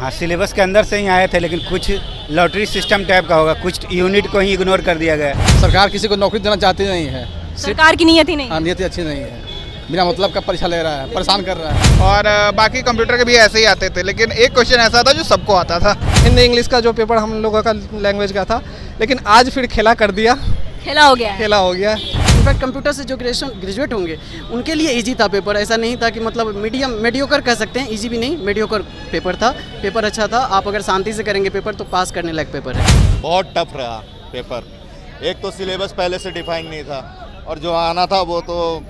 हाँ, सिलेबस के अंदर से ही आए थे, लेकिन कुछ लॉटरी सिस्टम टाइप का होगा, कुछ यूनिट को ही इग्नोर कर दिया गया। सरकार किसी को नौकरी देना चाहती नहीं है। सरकार की नीयत ही नहीं। हाँ, नीयत अच्छी नहीं है, बिना मतलब का परीक्षा ले रहा है, परेशान कर रहा है। और बाकी कंप्यूटर के भी ऐसे ही आते थे, लेकिन एक क्वेश्चन ऐसा था जो सबको आता था। हिंदी इंग्लिश का जो पेपर हम लोगों का लैंग्वेज का था, लेकिन आज फिर खेला कर दिया, खेला हो गया है। खेला हो गया। इनफैक्ट कंप्यूटर से जो ग्रेजुएट होंगे उनके लिए इजी था पेपर, ऐसा नहीं था कि मतलब मेडियोकर कह सकते हैं, इजी भी नहीं, मेडियोकर पेपर था। पेपर अच्छा था, आप अगर शांति से करेंगे पेपर तो पास करने लायक पेपर है। बहुत टफ रहा पेपर। एक तो सिलेबस पहले से डिफाइन नहीं था, और जो आना था वो तो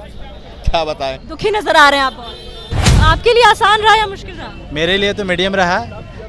क्या बताएं। दुखी नजर आ रहे हैं आप बहुत। आपके लिए आसान रहा या मुश्किल रहा? मेरे लिए तो मीडियम रहा,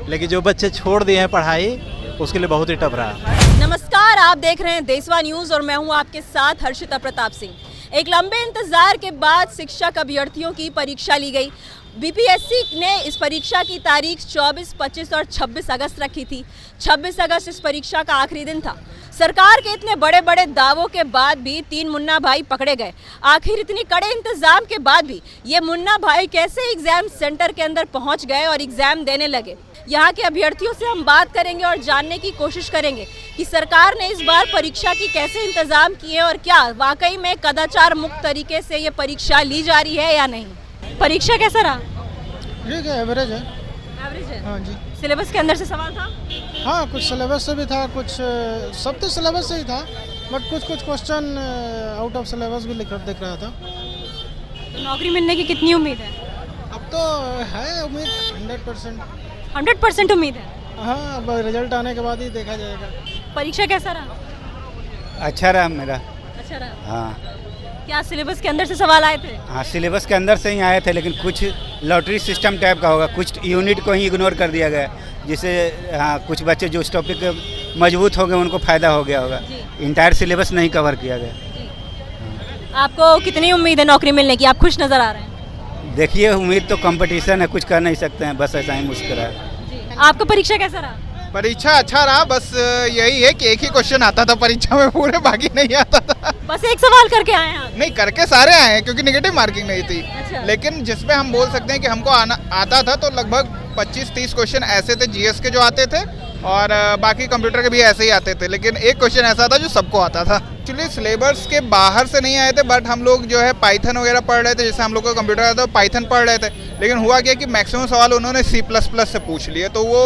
लेकिन जो बच्चे छोड़ दिए हैं पढ़ाई उसके लिए बहुत ही टफ रहा। नमस्कार, आप देख रहे हैं देशवा न्यूज़ और मैं हूं आपके साथ हर्षिता प्रताप सिंह। एक लंबे इंतजार के बाद शिक्षक अभ्यर्थियों की परीक्षा ली गई। बीपीएससी ने इस परीक्षा की तारीख 24, 25 और 26 अगस्त रखी थी। 26 अगस्त इस परीक्षा का आखिरी दिन था। सरकार के इतने बड़े बड़े दावों के बाद भी 3 मुन्ना भाई पकड़े गए। आखिर इतनी कड़े इंतजाम के बाद भी ये मुन्ना भाई कैसे एग्जाम सेंटर के अंदर पहुंच गए और एग्जाम देने लगे? यहाँ के अभ्यर्थियों से हम बात करेंगे और जानने की कोशिश करेंगे कि सरकार ने इस बार परीक्षा की कैसे इंतजाम किए और क्या वाकई में कदाचार मुक्त तरीके से ये परीक्षा ली जा रही है या नहीं। परीक्षा कैसा रहा? ठीक है, एवरेज है। एवरेज है? हाँ जी। सिलेबस के अंदर से सवाल था? हाँ, कुछ सिलेबस से भी था, कुछ सब तो सिलेबस से ही था, बट कुछ क्वेश्चन आउट ऑफ सिलेबस भी दिख रहा था। तो नौकरी मिलने की कितनी उम्मीद है? अब तो है उम्मीद 100%। 100% उम्मीद है? हाँ, अब रिजल्ट आने के बाद ही देखा जाएगा। परीक्षा कैसा रहा? अच्छा रहा मेरा। अच्छा रहा। हाँ क्या सिलेबस के अंदर से सवाल आए थे? हाँ, सिलेबस के अंदर से ही आए थे, लेकिन कुछ लॉटरी सिस्टम टाइप का होगा, कुछ यूनिट को ही इग्नोर कर दिया गया, जिससे हाँ कुछ बच्चे जो उस टॉपिक के मजबूत हो गए उनको फ़ायदा हो गया होगा। इंटायर सिलेबस नहीं कवर किया गया। आपको कितनी उम्मीद है नौकरी मिलने की? आप खुश नज़र आ रहे हैं? देखिए, उम्मीद तो कंपटीशन है, कुछ कर नहीं सकते हैं, बस ऐसा ही मुश्किल है। आपका परीक्षा कैसा रहा? परीक्षा अच्छा रहा, बस यही है कि एक ही क्वेश्चन आता था परीक्षा में, पूरे बाकी नहीं आता था। बस एक सवाल करके आए हैं आप? नहीं, करके सारे आए हैं क्योंकि नेगेटिव मार्किंग नहीं थी। अच्छा। लेकिन जिसमें हम बोल सकते हैं कि हमको आता था, तो लगभग 25-30 क्वेश्चन ऐसे थे जीएस के जो आते थे, और बाकी कंप्यूटर के भी ऐसे ही आते थे, लेकिन एक क्वेश्चन ऐसा था जो सबको आता था। एक्चुअली सिलेबस के बाहर से नहीं आए थे, बट हम लोग जो है पाइथन वगैरह पढ़ रहे थे, जैसे हम लोग का कंप्यूटर आता था पाइथन पढ़ रहे थे, लेकिन हुआ क्या कि मैक्सिमम सवाल उन्होंने C++ से पूछ लिए, तो वो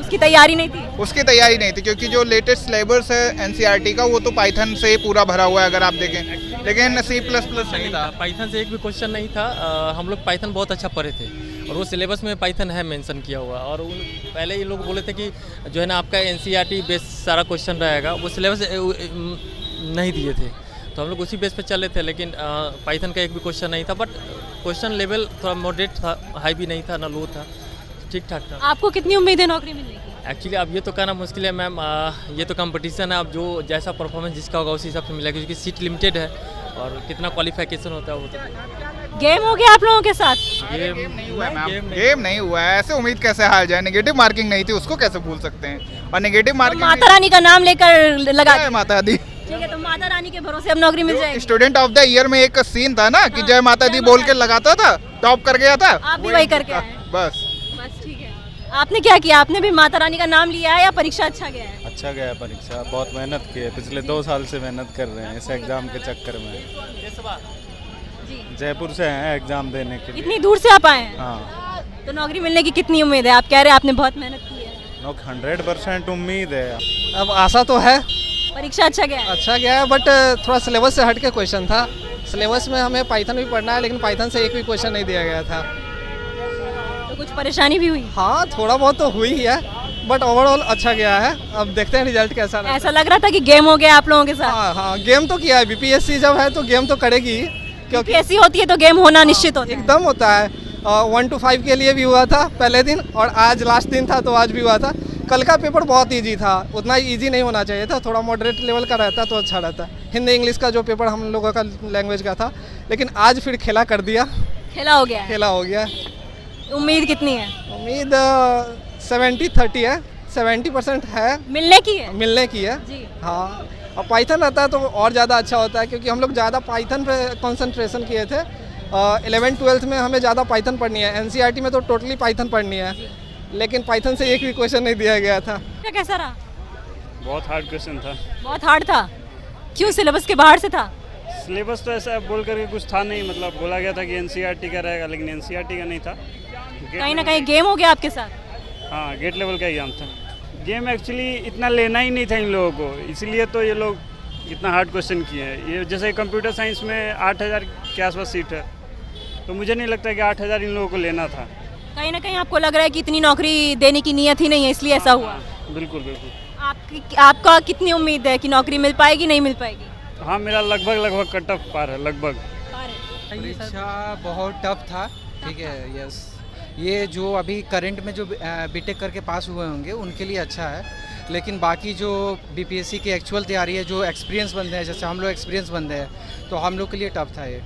उसकी तैयारी नहीं थी? उसकी तैयारी नहीं थी, क्योंकि जो लेटेस्ट सिलेबस है एनसीईआरटी का वो तो पाइथन से पूरा भरा हुआ है अगर आप देखें, लेकिन C++ नहीं था। पाइथन से एक भी क्वेश्चन नहीं था। हम लोग पाइथन बहुत अच्छा पढ़े थे और वो सिलेबस में पाइथन है मेंशन किया हुआ, और पहले ये लोग बोले थे कि जो है ना आपका एनसीईआरटी बेस सारा क्वेश्चन रहेगा, वो सिलेबस नहीं दिए थे, तो हम लोग उसी बेस पे चले थे, लेकिन पाइथन का एक भी क्वेश्चन नहीं था। बट क्वेश्चन लेवल थोड़ा मॉडरेट था, हाई भी नहीं था ना लो था, ठीक ठाक था। आपको कितनी उम्मीद है नौकरी मिलने की? एक्चुअली अब ये तो कहना मुश्किल है मैम, ये तो कंपटीशन है, अब जो जैसा परफॉर्मेंस जिसका होगा उसी हिसाब से मिलेगा, क्योंकि सीट लिमिटेड है और कितना क्वालिफिकेशन होता है वो तो। गेम हो गया आप लोगों के साथ? गेम नहीं हुआ है, ऐसे उम्मीद कैसे हार जाए। नेगेटिव मार्किंग नहीं थी, उसको कैसे भूल सकते हैं, और नेगेटिव मार्किंग माता रानी का नाम लेकर लगा माता दी। ठीक है, तो माता रानी के भरोसे अब नौकरी मिल जाएगी। स्टूडेंट ऑफ द ईयर में एक सीन था ना कि जय माता दी बोल के लगाता था, टॉप कर गया था। आप भी वही करके आए? बस ठीक है। आपने क्या किया? आपने भी माता रानी का नाम लिया है या परीक्षा अच्छा गया है? अच्छा गया परीक्षा, बहुत मेहनत की है, पिछले 2 साल से मेहनत कर रहे हैं इस एग्ज़ाम के चक्कर में। जयपुर से हैं एग्ज़ाम देने के लिए। इतनी दूर से आप आए हैं? हाँ। तो नौकरी मिलने की कितनी उम्मीद है? आप कह रहे हैं आपने बहुत मेहनत की है। 100% उम्मीद है। अब आशा तो है। परीक्षा अच्छा गया है? अच्छा गया है, बट थोड़ा सिलेबस से हट के क्वेश्चन था। सिलेबस में हमें पाइथन भी पढ़ना है, लेकिन पाइथन से एक भी क्वेश्चन नहीं दिया गया था। तो कुछ परेशानी भी हुई? हाँ, थोड़ा बहुत तो हुई ही है, बट ओवरऑल अच्छा गया है। अब देखते हैं रिजल्ट कैसा रहता है। ऐसा लग रहा था कि गेम हो गया आप लोगों के साथ। हाँ, गेम तो किया है। बीपीएससी जब है तो गेम तो करेगी, क्योंकि ऐसी होती है तो गेम होना निश्चित होता है। एकदम होता है। 1 to 5 के लिए भी हुआ था पहले दिन, और आज लास्ट दिन था तो आज भी हुआ था। कल का पेपर बहुत इजी था, उतना इजी नहीं होना चाहिए था, थोड़ा मॉडरेट लेवल का रहता तो अच्छा रहता। हिंदी इंग्लिश का जो पेपर हम लोगों का लैंग्वेज का था, लेकिन आज फिर खेला कर दिया, खेला हो गया है। खेला हो गया। उम्मीद कितनी है? उम्मीद 70-30 है, 70% है मिलने की है। मिलने की है जी। हाँ, और पाइथन आता है तो और ज़्यादा अच्छा होता है, क्योंकि हम लोग ज़्यादा पाइथन पे कंसंट्रेशन किए थे। 11th-12th में हमें ज़्यादा पाइथन पढ़नी है, एनसीईआरटी में तो टोटली पाइथन पढ़नी है, लेकिन पाइथन से एक भी क्वेश्चन नहीं दिया गया था। क्या कैसा रहा? बहुत हार्ड क्वेश्चन था। बहुत हार्ड था। क्यों, सिलेबस के बाहर से था? सिलेबस तो ऐसा बोल करके कुछ था नहीं, मतलब बोला गया था कि एनसीईआरटी का रहेगा, लेकिन एनसीईआरटी का नहीं था। कहीं ना कहीं गेम हो गया आपके साथ। हाँ, गेट लेवल का एग्जाम था। गेम एक्चुअली इतना लेना ही नहीं था इन लोगों को, इसलिए तो ये लोग इतना हार्ड क्वेश्चन किए हैं। ये जैसे कंप्यूटर साइंस में 8000 के आसपास सीट है, तो मुझे नहीं लगता कि 8000 इन लोगों को लेना था। कहीं ना कहीं आपको लग रहा है कि इतनी नौकरी देने की नीयत ही नहीं है, इसलिए ऐसा हुआ। बिल्कुल बिल्कुल। आपका कितनी उम्मीद है कि नौकरी मिल पाएगी, नहीं मिल पाएगी? हाँ, मेरा लगभग कट ऑफ पार है, लगभग। परीक्षा बहुत टफ था, ठीक है। यस, ये जो अभी करंट में जो बीटेक करके पास हुए होंगे उनके लिए अच्छा है, लेकिन बाकी जो बीपीएससी की एक्चुअल तैयारी है, जो एक्सपीरियंस बंदे हैं, जैसे हम लोग एक्सपीरियंस बंदे हैं, तो हम लोग के लिए टफ था ये,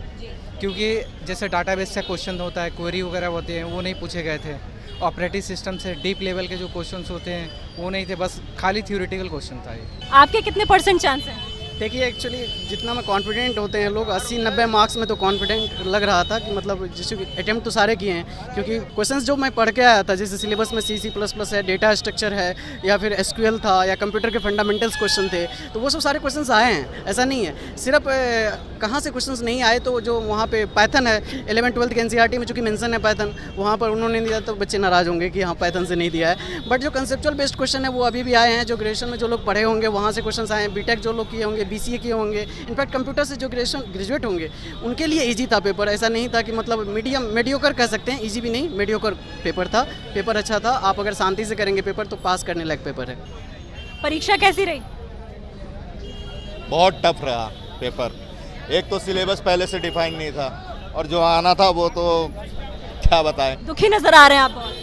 क्योंकि जैसे डाटाबेस से क्वेश्चन होता है, क्वेरी वगैरह होते हैं, वो नहीं पूछे गए थे। ऑपरेटिंग सिस्टम से डीप लेवल के जो क्वेश्चंस होते हैं वो नहीं थे, बस खाली थ्योरेटिकल क्वेश्चन था ये। आपके कितने % चांस हैं? देखिए एक्चुअली जितना में कॉन्फिडेंट होते हैं लोग, 80-90 मार्क्स में तो कॉन्फिडेंट लग रहा था कि मतलब जैसे अटेम्प्ट तो सारे किए हैं, क्योंकि क्वेश्चंस जो मैं पढ़ के आया था, जैसे सिलेबस में C++ है, डेटा स्ट्रक्चर है, या फिर SQL था, या कंप्यूटर के फंडामेंटल्स क्वेश्चन थे, तो वो सब सारे क्वेश्चंस आए हैं। ऐसा नहीं है, सिर्फ कहाँ से क्वेश्चंस नहीं आए, तो जो वहाँ पे पाइथन है 11-12 के NCERT में चूँकि मेंशन है पाइथन, वहाँ पर उन्होंने नहीं दिया तो बच्चे नाराज़ होंगे कि हाँ पाइथन से नहीं दिया है। बट जो कंसेप्चुअल बेस्ड क्वेश्चन है वो अभी भी आए हैं, जो ग्रेजुएशन में जो लोग पढ़े होंगे वहाँ से क्वेश्चन आए हैं, बीटेक जो लोग किए होंगे, BCA किए होंगे, इनफैक्ट कंप्यूटर से जो ग्रेजुएट होंगे उनके लिए इजी था पेपर। ऐसा नहीं था कि मतलब मेडियोकर कह सकते हैं, इजी भी नहीं, मेडियोकर पेपर था। पेपर अच्छा था, आप अगर शांति से करेंगे पेपर तो पास करने लायक पेपर है। परीक्षा कैसी रही? बहुत टफ रहा पेपर। एक तो सिलेबस पहले से डिफाइन नहीं था, और जो आना था वो तो क्या बताएं। दुखी नजर आ रहे हैं आप बहुत,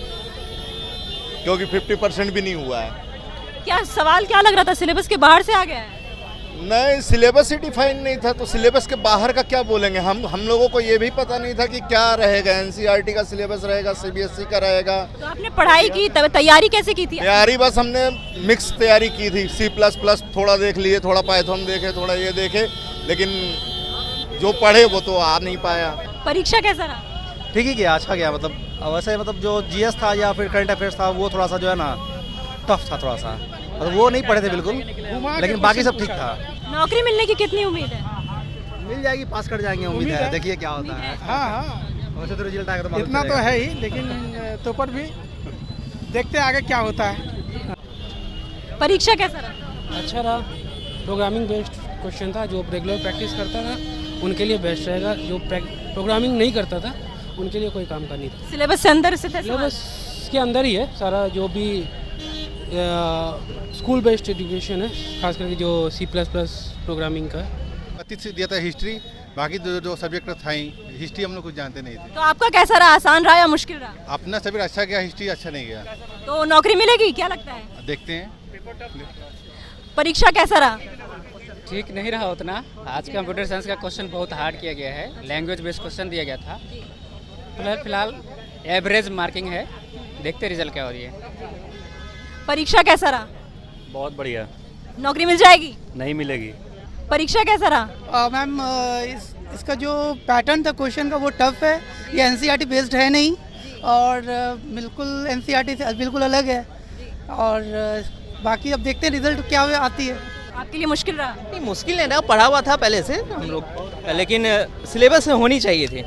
क्योंकि 50% भी नहीं हुआ है। क्या सवाल क्या लग रहा था, सिलेबस के बाहर से आ गया है? नहीं, सिलेबस ही डिफाइन नहीं था, तो सिलेबस के बाहर का क्या बोलेंगे। हम लोगों को ये भी पता नहीं था कि क्या रहेगा, एनसीईआरटी का सिलेबस रहेगा, सीबीएसई का रहेगा। तो आपने पढ़ाई की, तैयारी कैसे की थी? तैयारी बस हमने मिक्स तैयारी की थी, C++ थोड़ा देख लिए, थोड़ा पाइथन देखे, थोड़ा ये देखे, लेकिन जो पढ़े वो तो आ नहीं पाया। परीक्षा कैसा रहा? ठीक ही गया, अच्छा गया। मतलब वैसे मतलब जो जीएस था या फिर करंट अफेयर्स था वो थोड़ा सा जो है ना टफ था थोड़ा सा, मतलब वो नहीं पढ़े थे बिल्कुल, लेकिन बाकी सब ठीक था। नौकरी मिलने की कितनी उम्मीद है? मिल जाएगी, पास कर जाएंगे, उम्मीद है। देखिए क्या होता है। हाँ, वैसे तो रिजल्ट आएगा तो मालूम इतना तो चलेगा। है ही, लेकिन तो पर भी देखते हैं आगे क्या होता है। परीक्षा कैसा रहा? अच्छा रहा, प्रोग्रामिंग बेस्ड क्वेश्चन था। जो रेगुलर प्रैक्टिस करता था उनके लिए बेस्ट रहेगा, जो प्रोग्रामिंग नहीं करता था उनके लिए कोई काम का नहीं था। सिलेबस से अंदर से था? सिलेबस के अंदर ही है सारा, जो भी स्कूल बेस्ड एजुकेशन है, खास करके जो C++ प्रोग्रामिंग का। अतीत से दिया था हिस्ट्री, बाकी जो सब्जेक्ट था ही, हिस्ट्री हम लोग कुछ जानते नहीं थे। तो आपका कैसा रहा, आसान रहा या मुश्किल रहा? अपना सब्जेक्ट अच्छा गया, हिस्ट्री अच्छा नहीं गया। तो नौकरी मिलेगी क्या लगता है? देखते हैं। परीक्षा कैसा रहा? ठीक नहीं रहा उतना। आज कंप्यूटर साइंस का क्वेश्चन बहुत हार्ड किया गया है, लैंग्वेज बेस्ड क्वेश्चन दिया गया था। फिलहाल एवरेज मार्किंग है, देखते रिजल्ट क्या हो रही है। परीक्षा कैसा रहा? बहुत बढ़िया। नौकरी मिल जाएगी? नहीं मिलेगी। परीक्षा कैसा रहा? मैम इसका जो पैटर्न था क्वेश्चन का वो टफ है, ये एनसीईआरटी बेस्ड है नहीं, और बिल्कुल एनसीईआरटी से बिल्कुल अलग है। और बाकी अब देखते हैं रिजल्ट क्या आती है। आपके लिए मुश्किल रहा? नहीं, मुश्किल है ना, पढ़ा हुआ था पहले से हम लोग, लेकिन सिलेबस में होनी चाहिए थी।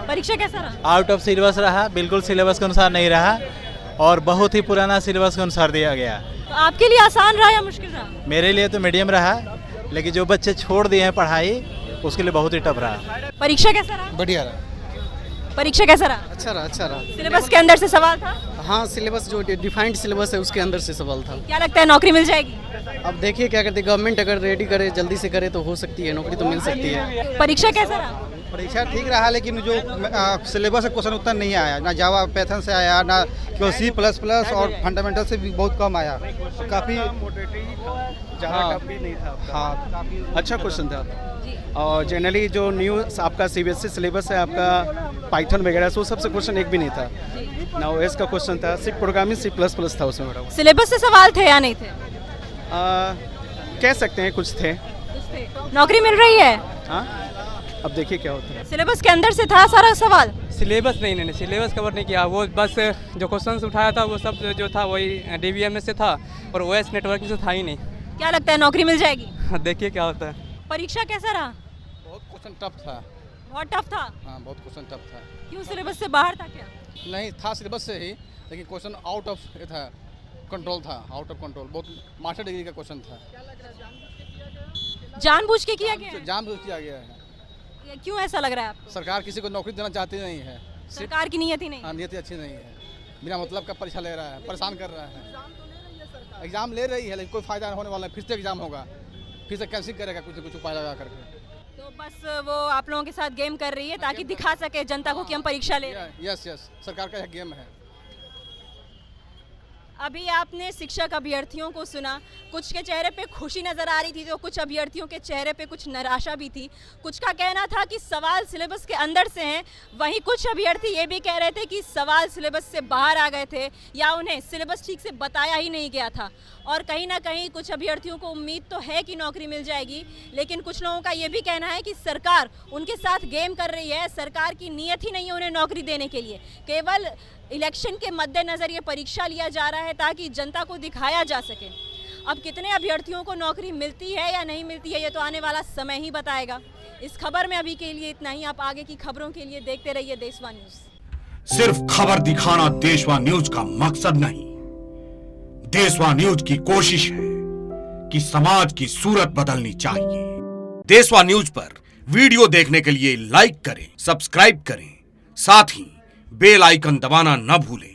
परीक्षा कैसा रहा? आउट ऑफ सिलेबस रहा, बिल्कुल सिलेबस के अनुसार नहीं रहा, और बहुत ही पुराना सिलेबस के अनुसार दिया गया। तो आपके लिए आसान रहा या मुश्किल रहा? मेरे लिए तो मीडियम रहा, लेकिन जो बच्चे छोड़ दिए हैं पढ़ाई उसके लिए बहुत ही टफ रहा। परीक्षा कैसा रहा? बढ़िया रहा। परीक्षा कैसा रहा? अच्छा रहा, अच्छा रहा। सिलेबस के अंदर से सवाल था? हाँ, सिलेबस जो डिफाइंड सिलेबस है उसके अंदर से सवाल था। क्या लगता है नौकरी मिल जाएगी? अब देखिए क्या करते, गवर्नमेंट अगर रेडी करे, जल्दी से करे तो हो सकती है, नौकरी तो मिल सकती है। परीक्षा कैसा रहा? परीक्षा ठीक रहा, लेकिन जो सिलेबस का क्वेश्चन उतना नहीं आया, ना जावा पैथन से आया, ना C++ और फंडामेंटल से भी बहुत कम आया, तो काफ़ी ज़्यादा टफ भी नहीं था। हाँ, अच्छा क्वेश्चन था। और जनरली जो न्यू आपका CBSE सिलेबस है आपका पाइथन वगैरह, तो सबसे क्वेश्चन एक भी नहीं था ना। OS का क्वेश्चन था, सिर्फ प्रोग्रामिंग C++ था उसमें। मेरा सिलेबस से सवाल थे या नहीं थे? कह सकते हैं कुछ थे। नौकरी मिल रही है? हाँ, अब देखिए क्या होता है। सिलेबस के अंदर से था सारा सवाल? सिलेबस नहीं सिलेबस कवर नहीं किया। वो बस जो क्वेश्चंस उठाया था वो सब जो था वही DBMS से था और OS नेटवर्किंग से था ही नहीं। क्या लगता है नौकरी मिल जाएगी? देखिए क्या होता है। परीक्षा कैसा रहा? बहुत क्वेश्चन टफ था। बहुत टफ था? हाँ, बहुत क्वेश्चन टफ था। क्यों, सिलेबस से बाहर था क्या? नहीं था, सिलेबस से ही, लेकिन क्वेश्चन आउट ऑफ था, कंट्रोल था, आउट ऑफ कंट्रोल। बहुत मास्टर डिग्री का क्वेश्चन था। जानबूझ के किया गया? जानबूझ किया गया है। क्यों ऐसा लग रहा है आपको? सरकार किसी को नौकरी देना चाहती नहीं है। सरकार की नीयत ही नहीं। हाँ, नीयत अच्छी नहीं है। बिना मतलब का परीक्षा ले रहा है, परेशान कर रहा है। एग्जाम ले रही है लेकिन कोई फायदा होने वाला है। फिर से एग्जाम होगा, फिर से कैंसिल करेगा कुछ न कुछ उपाय लगा करके। तो बस वो आप लोगों के साथ गेम कर रही है ताकि दिखा सके जनता को कि हम परीक्षा ले रहे हैं। यस, सरकार का यह गेम है। अभी आपने शिक्षक अभ्यर्थियों को सुना, कुछ के चेहरे पे खुशी नज़र आ रही थी तो कुछ अभ्यर्थियों के चेहरे पे कुछ निराशा भी थी। कुछ का कहना था कि सवाल सिलेबस के अंदर से हैं, वहीं कुछ अभ्यर्थी ये भी कह रहे थे कि सवाल सिलेबस से बाहर आ गए थे या उन्हें सिलेबस ठीक से बताया ही नहीं गया था। और कहीं ना कहीं कुछ अभ्यर्थियों को उम्मीद तो है कि नौकरी मिल जाएगी, लेकिन कुछ लोगों का ये भी कहना है कि सरकार उनके साथ गेम कर रही है। सरकार की नीयत ही नहीं है उन्हें नौकरी देने के लिए, केवल इलेक्शन के मद्देनज़र ये परीक्षा लिया जा रहा है ताकि जनता को दिखाया जा सके। अब कितने अभ्यर्थियों को नौकरी मिलती है या नहीं मिलती है ये तो आने वाला समय ही बताएगा। इस खबर में अभी के लिए इतना ही। आप आगे की खबरों के लिए देखते रहिए देशवा न्यूज़। सिर्फ खबर दिखाना देशवा न्यूज का मकसद नहीं, देशवा न्यूज की कोशिश है कि समाज की सूरत बदलनी चाहिए। देशवा न्यूज पर वीडियो देखने के लिए लाइक करें, सब्सक्राइब करें, साथ ही बेल आइकन दबाना न भूलें।